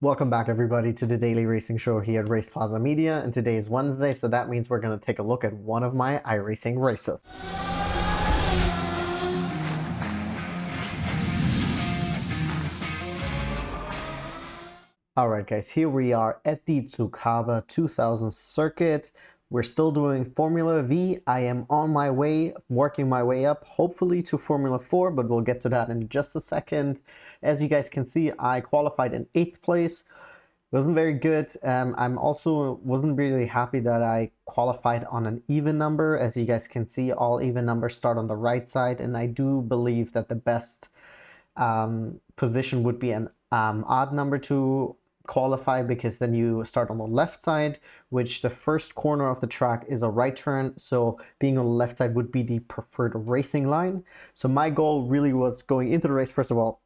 Welcome back everybody to the daily racing show here at RacePlazaMedia, and today is Wednesday, so that means we're going to take a look at one of my iRacing races. Alright guys, here we are at the Tsukuba 2000 circuit. We're still doing Formula V. I am on my way, working my way up, hopefully to Formula 4, but we'll get to that in just a second. As you guys can see, I qualified in 8th place. Wasn't very good. I'm also wasn't really happy that I qualified on an even number. As you guys can see, all even numbers start on the right side, and I do believe that the best position would be an odd number to qualify, because then you start on the left side, which the first corner of the track is a right turn, so being on the left side would be the preferred racing line. So my goal really was going into the race, first of all,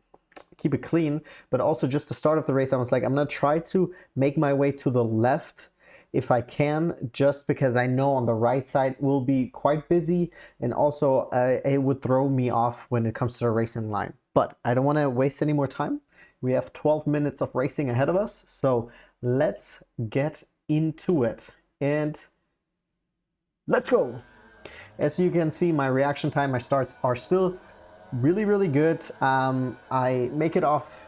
keep it clean, but also just the start of the race I was like, I'm gonna try to make my way to the left if I can, just because I know on the right side will be quite busy, and also it would throw me off when it comes to the racing line. But I don't want to waste any more time. We have 12 minutes of racing ahead of us, so let's get into it and let's go. As you can see, my reaction time, my starts are still really good. I make it off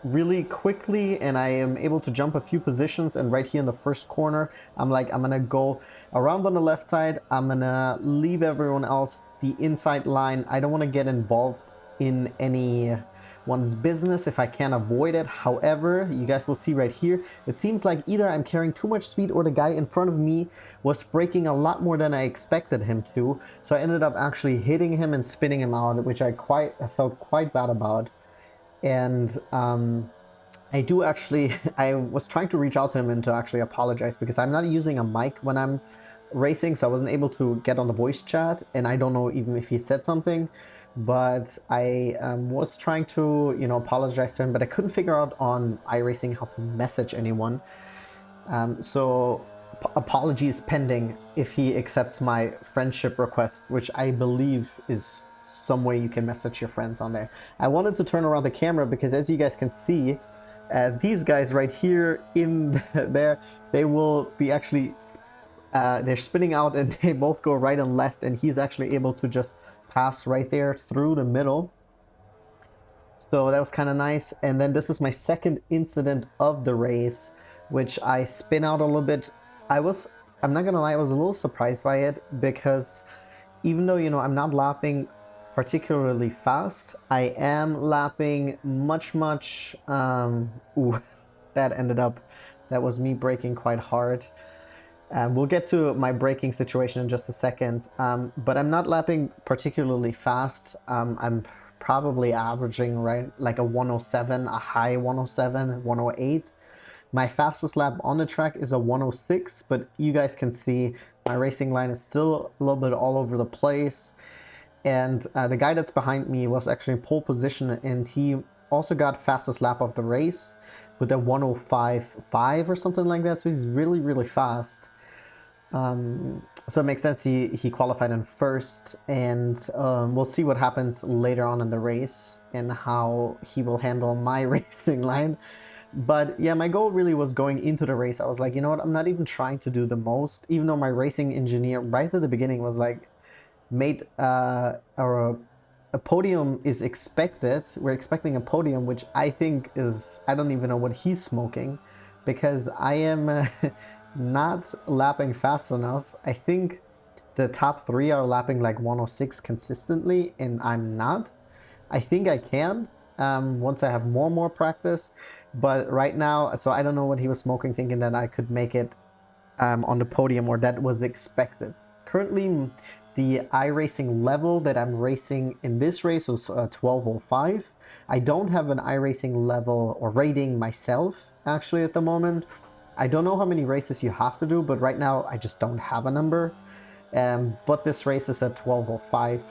really quickly and I am able to jump a few positions, and right here in the first corner I'm gonna go around on the left side. I'm gonna leave everyone else the inside line. I don't want to get involved in anyone's business if I can avoid it. However, you guys will see right here, it seems like either I'm carrying too much speed or the guy in front of me was braking a lot more than I expected him to. So I ended up actually hitting him and spinning him out, which I felt quite bad about. And I was trying to reach out to him and to actually apologize, because I'm not using a mic when I'm racing, so I wasn't able to get on the voice chat, and I don't know even if he said something. But I was trying to, apologize to him, but I couldn't figure out on iRacing how to message anyone. So apologies pending if he accepts my friendship request, which I believe is some way you can message your friends on there. I wanted to turn around the camera because, as you guys can see, these guys right here in there, they will be actually, they're spinning out and they both go right and left, and he's actually able to just pass right there through the middle. So that was kind of nice. And then this is my second incident of the race, which I spin out a little bit. I'm not gonna lie, I was a little surprised by it, because even though, I'm not lapping particularly fast, I am lapping much ooh, that was me braking quite hard. We'll get to my braking situation in just a second, but I'm not lapping particularly fast. I'm probably averaging right like a 107, a high 107, 108. My fastest lap on the track is a 106, but you guys can see my racing line is still a little bit all over the place. And the guy that's behind me was actually in pole position, and he also got fastest lap of the race with a 105.5 or something like that. So he's really fast. So it makes sense he qualified in first, and we'll see what happens later on in the race and how he will handle my racing line. But yeah, my goal really was going into the race. I was like, you know what, I'm not even trying to do the most, even though my racing engineer right at the beginning was like, made a podium is expected. We're expecting a podium, which I think is, I don't even know what he's smoking, because I am not lapping fast enough. I think the top 3 are lapping like 106 consistently, and I'm not. I think I can once I have more practice, but right now, so I don't know what he was smoking, thinking that I could make it on the podium, or that was expected. Currently, the iRacing level that I'm racing in this race was 1205. I don't have an iRacing level or rating myself actually at the moment. I don't know how many races you have to do, but right now I just don't have a number. But this race is at 1205.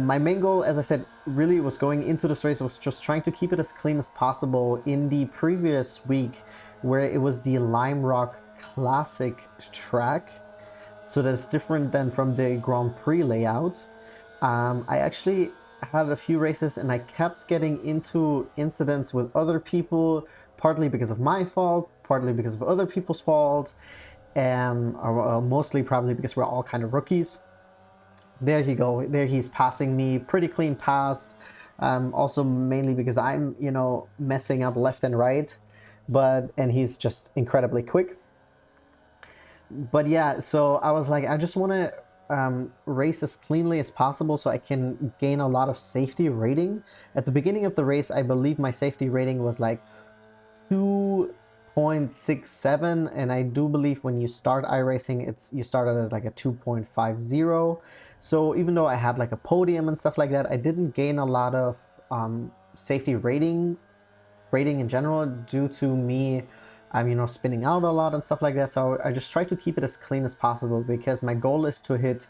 My main goal, as I said, really was going into this race was just trying to keep it as clean as possible. In the previous week, where it was the Lime Rock Classic track, so that's different than from the Grand Prix layout, I actually had a few races and I kept getting into incidents with other people, partly because of my fault, partly because of other people's fault, or mostly probably because we're all kind of rookies. There you go. There he's passing me, pretty clean pass. Also mainly because I'm, you know, messing up left and right, and he's just incredibly quick. But yeah, so I was like, I just want to race as cleanly as possible so I can gain a lot of safety rating. At the beginning of the race, I believe my safety rating was like 2.67, and I do believe when you start iRacing, you started at like a 2.50. So even though I had like a podium and stuff like that, I didn't gain a lot of safety rating in general due to me, you know, spinning out a lot and stuff like that. So I just try to keep it as clean as possible because my goal is to hit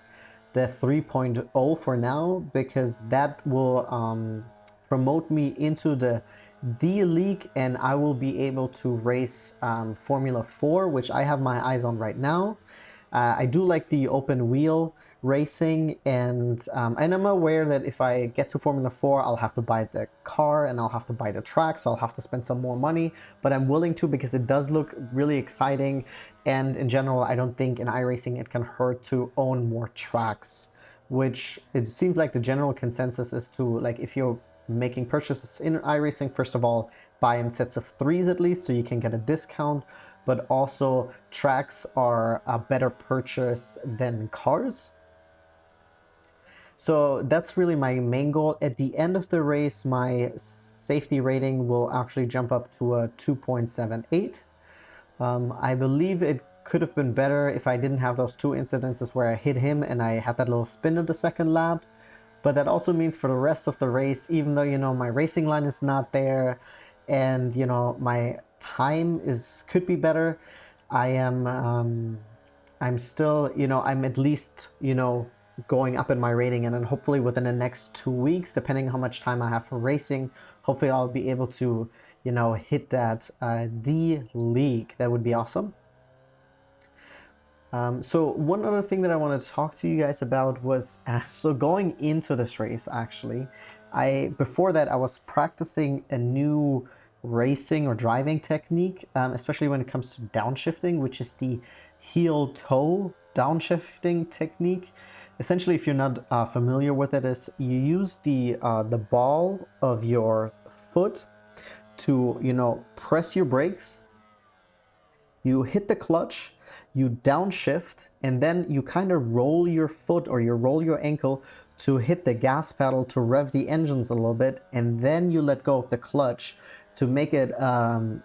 the 3.0 for now, because that will promote me into the D League and I will be able to race Formula 4, which I have my eyes on right now. I do like the open wheel racing, and I'm aware that if I get to Formula 4, I'll have to buy the car and I'll have to buy the track, so I'll have to spend some more money, but I'm willing to because it does look really exciting, and in general, I don't think in iRacing it can hurt to own more tracks, which it seems like the general consensus is to, like, if you're making purchases in iRacing, first of all, buy in sets of 3s at least so you can get a discount, but also tracks are a better purchase than cars. So that's really my main goal. At the end of the race, my safety rating will actually jump up to a 2.78. I believe it could have been better if I didn't have those 2 incidences where I hit him and I had that little spin at the second lap. But that also means for the rest of the race, even though, you know, my racing line is not there and, you know, my time could be better, I'm still, you know, I'm at least, you know, going up in my rating, and then hopefully within the next 2 weeks, depending how much time I have for racing, hopefully I'll be able to, you know, hit that D League. That would be awesome. So one other thing that I want to talk to you guys about was, so going into this race, actually, before that I was practicing a new racing or driving technique, especially when it comes to downshifting, which is the heel toe downshifting technique. Essentially, if you're not familiar with it, is you use the ball of your foot to, you know, press your brakes, you hit the clutch, you downshift, and then you kind of roll your foot or you roll your ankle to hit the gas pedal to rev the engines a little bit, and then you let go of the clutch to make it a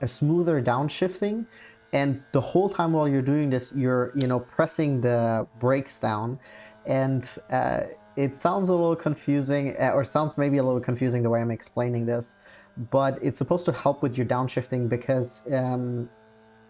smoother downshifting. And the whole time while you're doing this, you're, you know, pressing the brakes down, and it sounds a little confusing, or sounds maybe a little confusing the way I'm explaining this, but it's supposed to help with your downshifting because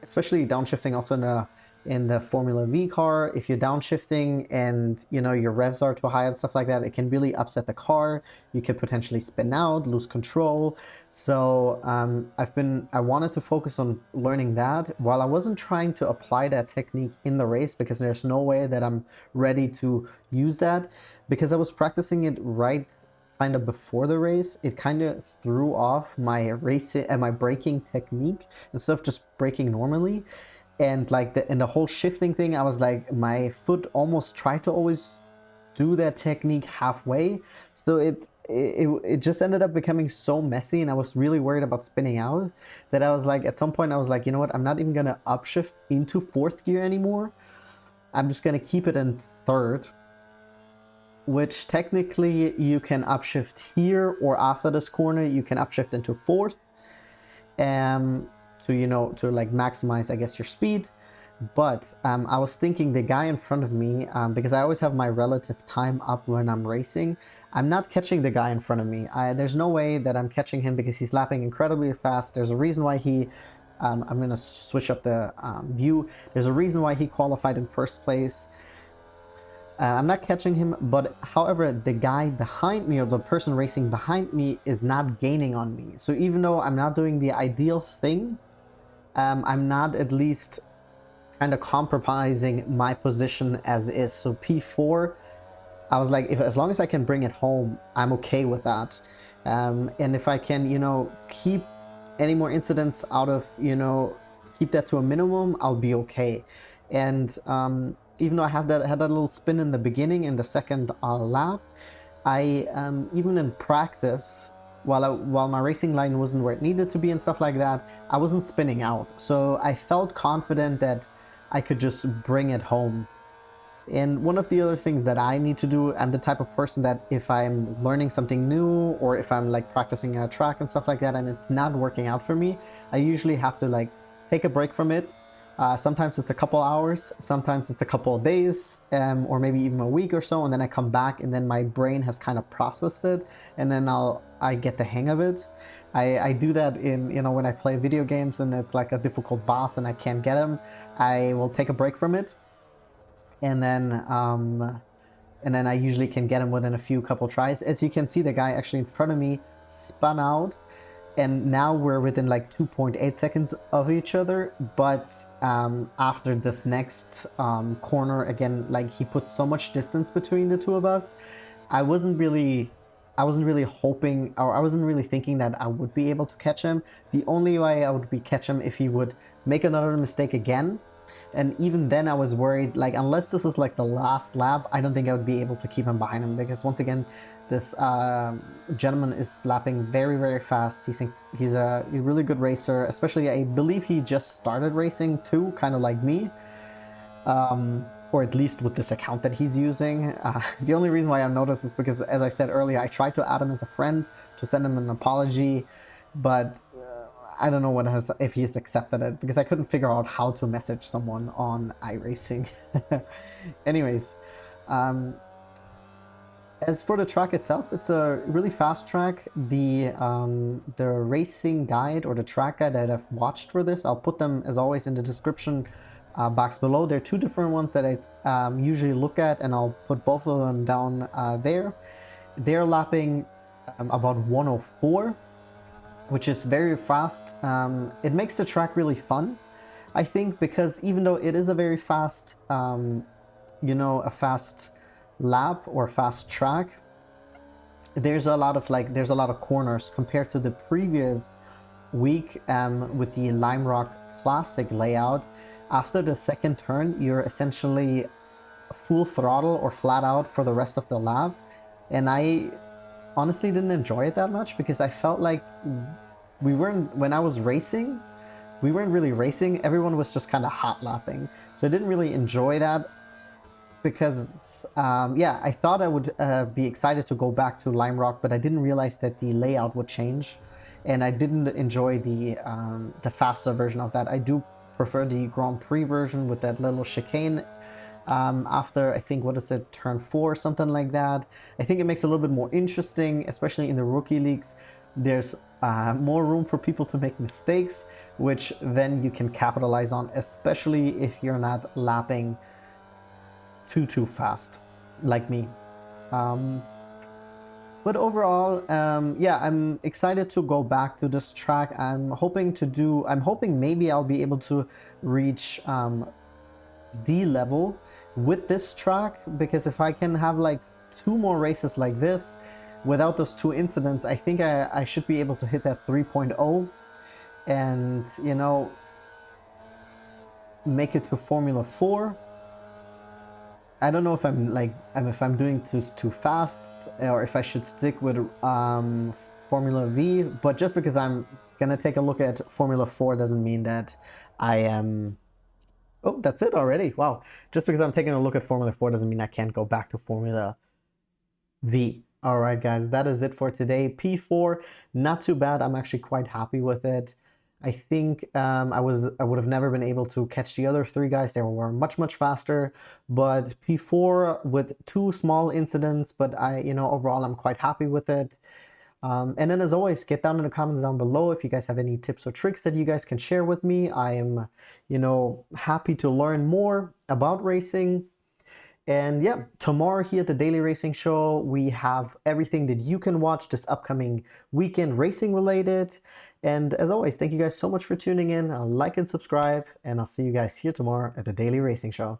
especially downshifting also in the Formula V car, if you're downshifting and, you know, your revs are too high and stuff like that, it can really upset the car. You could potentially spin out, lose control. So I wanted to focus on learning that while I wasn't trying to apply that technique in the race, because there's no way that I'm ready to use that, because I was practicing it right kind of before the race. It kind of threw off my racing and my braking technique instead of just braking normally. And like the whole shifting thing, I was like, my foot almost tried to always do that technique halfway. So it just ended up becoming so messy, and I was really worried about spinning out that I was like, at some point I was like, you know what, I'm not even gonna upshift into 4th gear anymore. I'm just gonna keep it in 3rd, which technically you can upshift here, or after this corner you can upshift into 4th. To, you know, to like maximize, I guess, your speed. But I was thinking the guy in front of me, because I always have my relative time up when I'm racing, I'm not catching the guy in front of me. There's no way that I'm catching him because he's lapping incredibly fast. There's a reason why I'm gonna switch up the view. There's a reason why he qualified in 1st place. I'm not catching him, but however, the guy behind me, or the person racing behind me, is not gaining on me. So even though I'm not doing the ideal thing, I'm not at least kind of compromising my position as is. So P4 I was like, if as long as I can bring it home, I'm okay with that. And if I can, you know, keep any more incidents out of, you know, keep that to a minimum, I'll be okay. And even though I had that little spin in the beginning in the second lap, I even in practice, while my racing line wasn't where it needed to be and stuff like that, I wasn't spinning out. So I felt confident that I could just bring it home. And one of the other things that I need to do, I'm the type of person that if I'm learning something new or if I'm like practicing a track and stuff like that and it's not working out for me, I usually have to like take a break from it. Sometimes it's a couple hours, sometimes it's a couple of days, or maybe even a week or so, and then I come back and then my brain has kind of processed it and then I get the hang of it. I do that in, you know, when I play video games and it's like a difficult boss and I can't get him, I will take a break from it. And then I usually can get him within a couple tries. As you can see, the guy actually in front of me spun out, and now we're within like 2.8 seconds of each other. But after this next corner, again, like he put so much distance between the two of us, I wasn't really hoping, or I wasn't really thinking that I would be able to catch him. The only way I would catch him if he would make another mistake again. And even then I was worried, like, unless this is like the last lap, I don't think I would be able to keep him behind him, because once again, this gentleman is lapping very, very fast. He's a really good racer, especially I believe he just started racing too, kind of like me, or at least with this account that he's using. The only reason why I noticed is because, as I said earlier, I tried to add him as a friend to send him an apology, but I don't know if he's accepted it, because I couldn't figure out how to message someone on iRacing. Anyways, as for the track itself, it's a really fast track. The racing guide or the track guide that I've watched for this, I'll put them as always in the description box below. There are two different ones that I usually look at, and I'll put both of them down there. They're lapping about 104. Which is very fast. It makes the track really fun, I think, because even though it is a very fast, you know, a fast lap or fast track, there's a lot of corners compared to the previous week with the Lime Rock Classic layout. After the second turn, you're essentially full throttle or flat out for the rest of the lap, and I honestly didn't enjoy it that much, because I felt like when I was racing, we weren't really racing. Everyone was just kind of hot lapping. So I didn't really enjoy that, because yeah, I thought I would be excited to go back to Lime Rock, but I didn't realize that the layout would change, and I didn't enjoy the faster version of that. I do prefer the Grand Prix version with that little chicane after, I think, what is it, turn 4, something like that. I think it makes it a little bit more interesting, especially in the rookie leagues. There's more room for people to make mistakes, which then you can capitalize on, especially if you're not lapping too fast like me. But overall, yeah, I'm excited to go back to this track. I'm hoping maybe I'll be able to reach D level with this track, because if I can have like 2 more races like this without those 2 incidents, I think I should be able to hit that 3.0 and, you know, make it to Formula 4. I don't know if I'm doing this too fast, or if I should stick with Formula V, but just because I'm gonna take a look at Formula 4 doesn't mean that I am... Oh, that's it already. Wow. Just because I'm taking a look at Formula 4 doesn't mean I can't go back to Formula V. All right, guys, that is it for today. P4, not too bad. I'm actually quite happy with it. I think I would have never been able to catch the other 3 guys. They were much faster, but P4 with 2 small incidents, but overall I'm quite happy with it. And then, as always, get down in the comments down below if you guys have any tips or tricks that you guys can share with me. I am, happy to learn more about racing. And yeah, tomorrow here at the Daily Racing Show, we have everything that you can watch this upcoming weekend racing related. And as always, thank you guys so much for tuning in. Like and subscribe, and I'll see you guys here tomorrow at the Daily Racing Show.